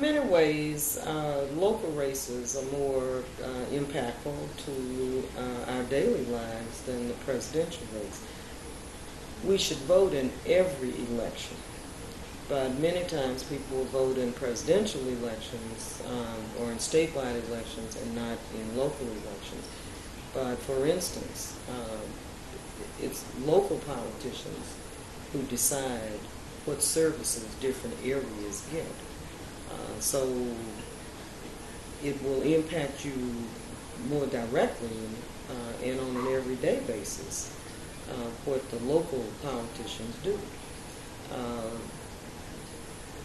many ways, local races are more impactful to our daily lives than the presidential race. We should vote in every election, but many times people will vote in presidential elections or in statewide elections and not in local elections. But for instance, it's local politicians who decide what services different areas get. So it will impact you more directly and on an everyday basis what the local politicians do.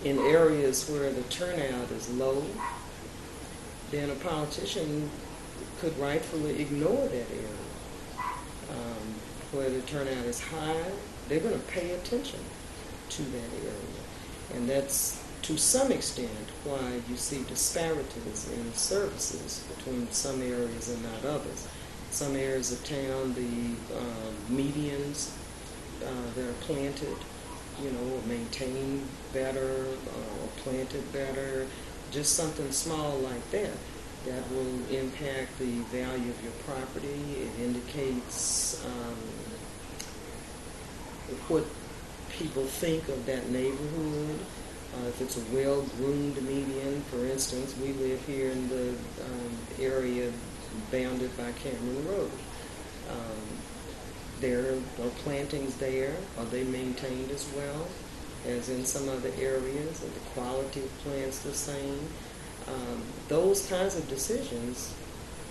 In areas where the turnout is low, then a politician could rightfully ignore that area. Where the turnout is high, they're going to pay attention to that area. And that's to some extent why you see disparities in services between some areas and not others. Some areas of town, the medians that are planted, maintained better or planted better, just something small like that will impact the value of your property. It indicates what people think of that neighborhood. If it's a well-groomed median, for instance, we live here in the area bounded by Cameron Road. There are plantings there. Are they maintained as well as in some other areas? Are the quality of plants the same? Those kinds of decisions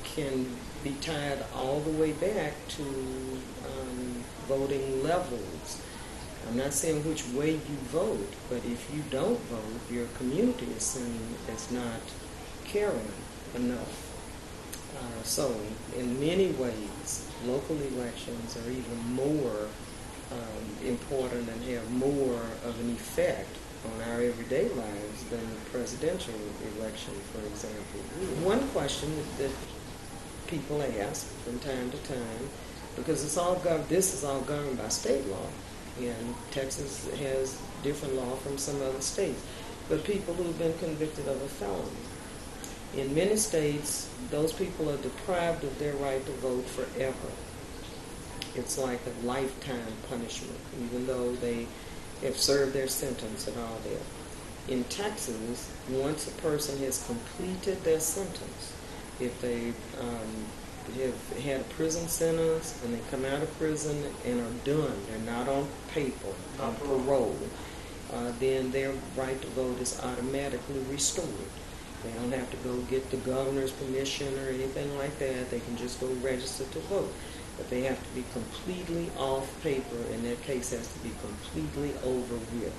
can be tied all the way back to voting levels. I'm not saying which way you vote, but if you don't vote, your community is seen as not caring enough. So in many ways, local elections are even more important and have more of an effect on our everyday lives than the presidential election, for example. One question that people ask from time to time, because this is all governed by state law, and Texas has different law from some other states, but people who have been convicted of a felony. In many states, those people are deprived of their right to vote forever. It's like a lifetime punishment, even though they have served their sentence and all that. In Texas, once a person has completed their sentence, if they have had a prison sentence and they come out of prison and are done, they're not on paper, on parole, then their right to vote is automatically restored. They don't have to go get the governor's permission or anything like that. They can just go register to vote. But they have to be completely off paper, and that case has to be completely over with.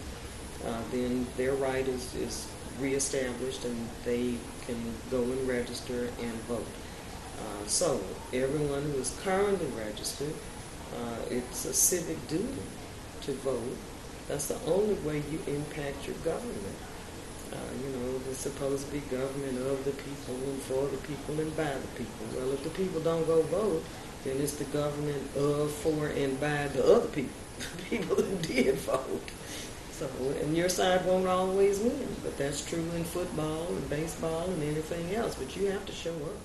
Then their right is reestablished, and they can go and register and vote. So everyone who is currently registered, it's a civic duty to vote. That's the only way you impact your government. It's supposed to be government of the people and for the people and by the people. Well, if the people don't go vote, then it's the government of, for, and by the other people, the people who did vote. So, and your side won't always win, but that's true in football and baseball and anything else, but you have to show up.